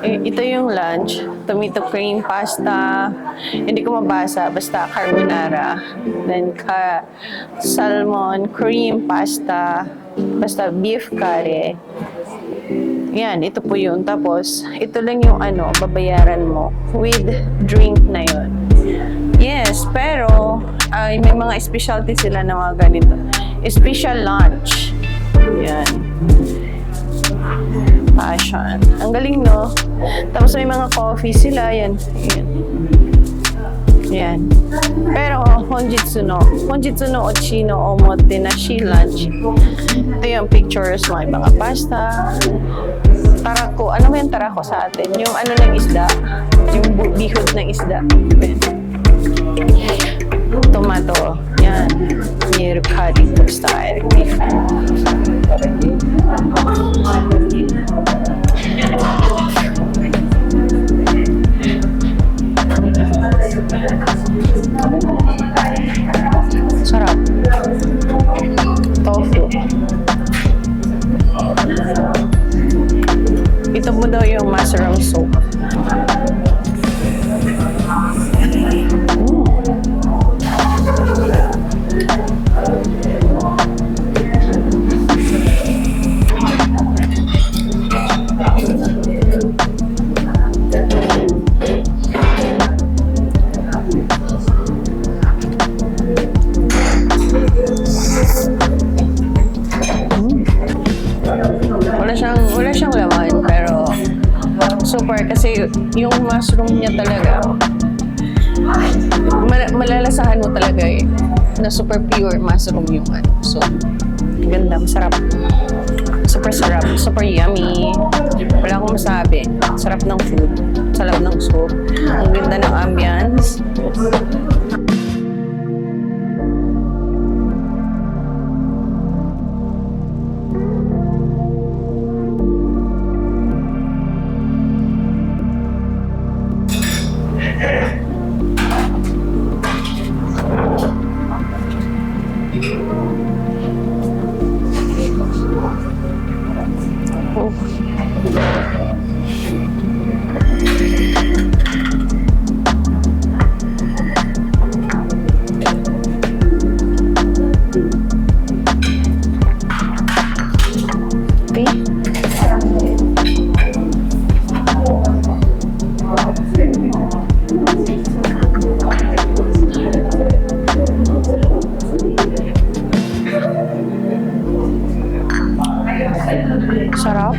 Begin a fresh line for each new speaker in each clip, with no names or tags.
Ito yung lunch. Tomato cream pasta. Hindi ko mabasa. Basta carbonara. Then salmon cream pasta. Basta beef curry. Yan, ito po yun. Tapos, ito lang yung babayaran mo with drink na yun. Yes, pero may mga specialty sila na mga ganito. Special lunch. Yan. Passion. Ang galing, no? Tapos may mga coffee sila. Yan. Yan. Yan. Pero, Honjitsu no Ochino Omote na shi lunch. Ito yung pictures, mga pasta. Tarako. Ano ba yung tarako sa atin? Yung ng isda. Yung bihod ng isda. Tomato. Yan. Nirukari style. Sarap. Tofu. Ito mo daw yung mushroom soup. Wala siyang laman, pero super kasi yung mushroom niya talaga malalasahan mo talaga na super pure mushroom yung so ganda, masarap, super sarap, super yummy, wala akong masabi, sarap ng food, sarap ng soup, ang ganda ng ambience. Sarap.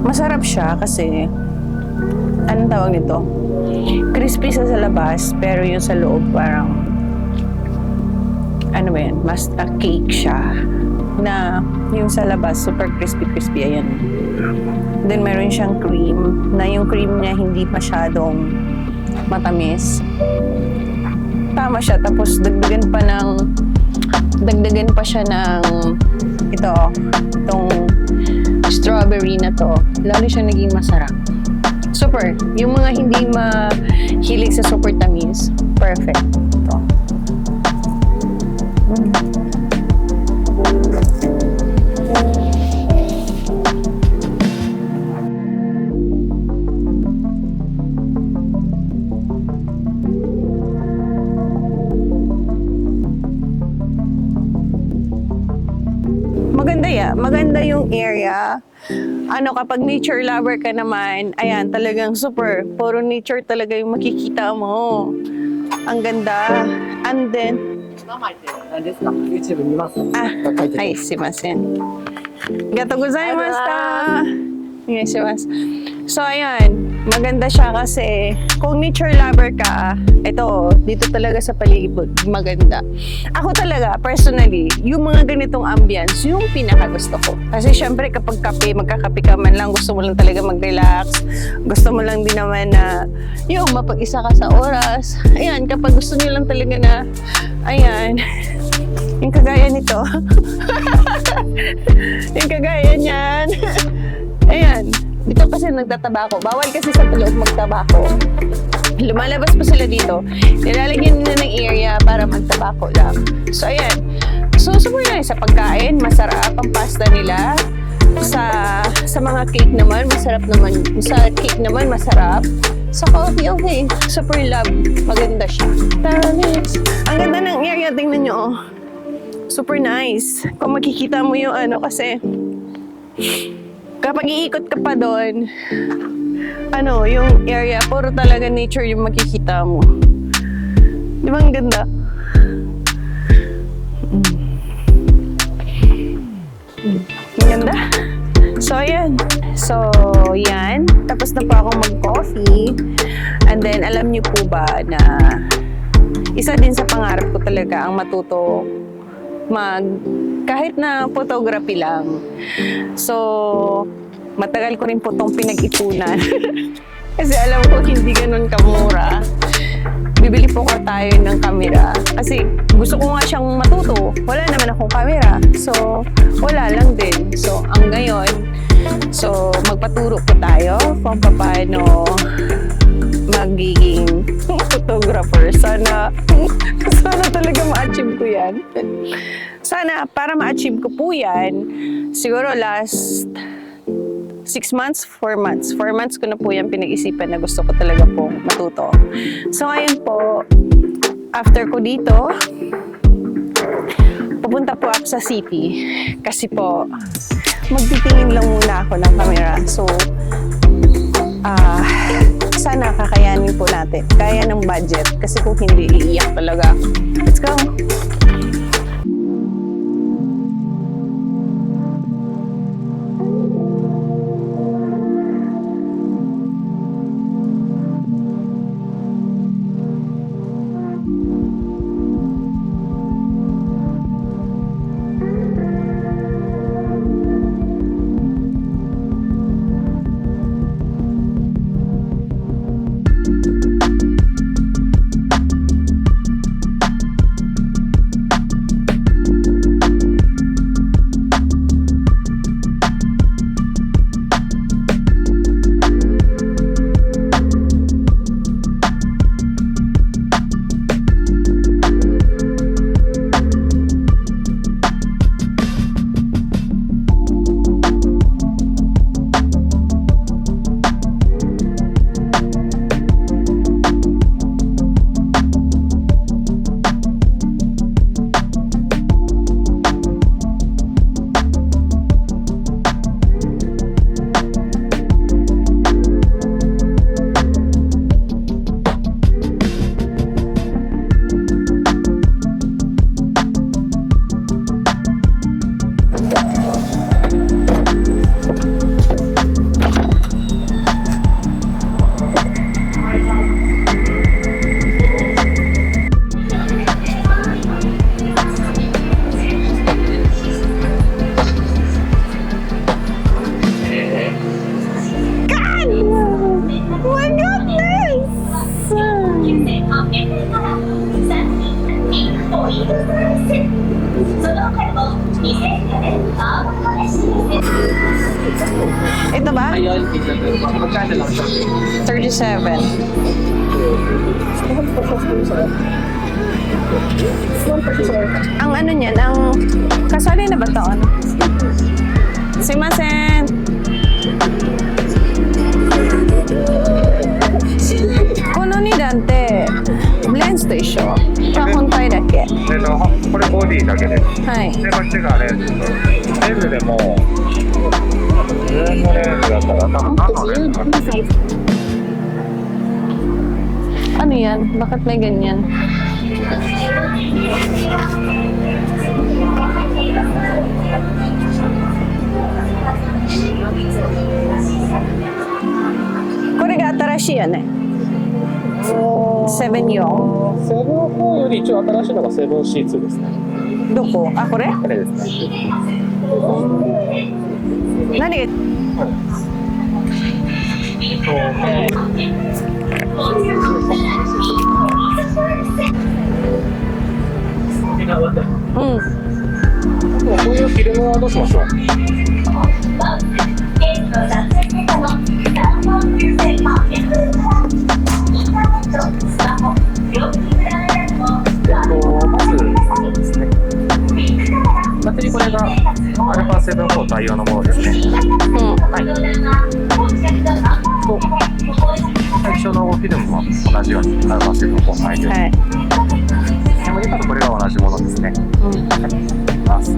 Masarap siya kasi, anong tawag nito? Crispy sa labas, pero yung sa loob parang, ano ba yan, mas cake siya na yung sa labas super crispy ayan. Then meron siyang cream na yung cream niya hindi masyadong matamis. Tama siya, tapos dagdagan pa siya ng itong strawberry na to. Lalo siya naging masarap. Super. Yung mga hindi mahilig sa super tamis, perfect. Ito. Maganda yung area. Kapag nature lover ka naman, ayan, talagang super. Puro nature talaga yung makikita mo. Ang ganda. And then,
何ですか YouTube 見ます
はい、すいません。ありがとうございました。お願いします。So, ayan, maganda siya kasi kung nature lover ka, ito, dito talaga sa paligid, maganda. Ako talaga, personally, yung mga ganitong ambience, yung pinakagusto ko. Kasi syempre, kapag magkakape ka man lang, gusto mo lang talaga mag-relax, gusto mo lang din naman na, yung mapag-isa ka sa oras. Ayan, kapag gusto niyo lang talaga na, ayan, yung kagaya nito. Yung kagaya niyan. Ayan. Dito kasi nagtatabako. Bawal kasi sa loob magtabako. Lumalabas pa sila dito. Nilalagyan nila ng area para magtabako lang. So, ayan. So, super nice. Sa pagkain, masarap ang pasta nila. Sa mga cake naman, masarap naman. Sa cake naman, masarap. Sa coffee, okay. Super love. Maganda siya. Tanis. Ang ganda ng area. Tingnan nyo, oh. Super nice. Kung makikita mo yung kasi kapag iikot ka pa doon, yung area, puro talaga nature yung makikita mo. Di ba ang ganda? Ang ganda. So, ayan. So, yan. Tapos na po ako mag-coffee. And then, alam niyo po ba na isa din sa pangarap ko talaga ang matuto kahit na photography lang. So, matagal ko rin po itong pinag-ipunan. Kasi alam ko hindi ganun kamura. Bibili po tayo ng camera. Kasi gusto ko nga siyang matuto. Wala naman akong camera. So, wala lang din. So, ang ngayon, magpaturo po tayo kung paano magiging photographer. Sana talaga ma-achieve ko yan. Sana, para ma-achieve ko po yan, siguro last 6 months, 4 months. 4 months ko na po yan pinag-isipan na gusto ko talaga pong matuto. So, ngayon po, after ko dito, pupunta po ako sa city. Kasi po, magtitingin lang muna ako ng camera. So, sana kakayanin po natin. Kaya ng budget. Kasi kung hindi, iiyak talaga. Let's go! Ito ba?
Ayun, magkano lang siya?
37. Ang ano niyan, ang kasali na ba to? Ano? Simasen! この2段ってブレンズと一緒か本体だけ
これボディだけです。
はい
で、こっちがレンズと。レンズでも、ズームレンズだったら、多分何のレンズか。
Ano yan? Bakit may ganyan? Kore ga atarashi ya ne. 7 yung.
セブン4より一応新しいのがセブン C2 ですね。
Doko? Ah, kore?
これですね。
Nani ga? Hmm.
こういうフィルムはどうしましょう。まずですね。バッテリーこれが α7-4 対応のものですね。
Hmm.
はい。と最初のフィルムも同じように α7-4 対応。
はい。
メモリカードこれが同じものですね。
Hmm.
ます。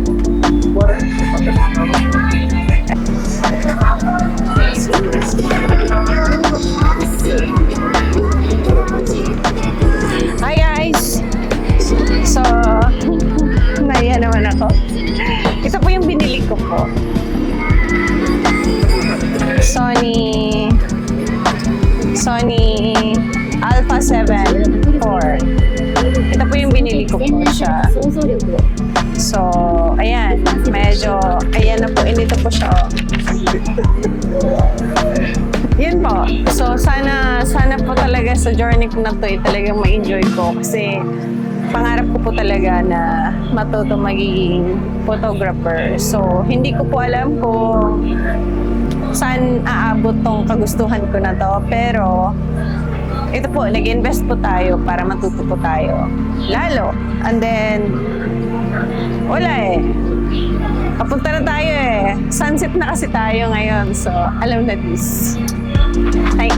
Hi guys! So, naiya naman ako. Ito po yung binili ko po. Sony Alpha 7 IV. Ito po yung binili ko po siya. So, ayan. Medyo, ayan na po. Inito po siya. Oh. Yun po. So, sana po talaga sa journey ko na to talagang ma-enjoy ko. Kasi, pangarap ko po talaga na matuto magiging photographer. So, hindi ko po alam kung saan aabot tong kagustuhan ko na to. Pero, ito po, nag-invest po tayo para matuto po tayo. Lalo. And then, wala eh. Papunta na tayo eh. Sunset na kasi tayo ngayon. So, alam na this. Hi.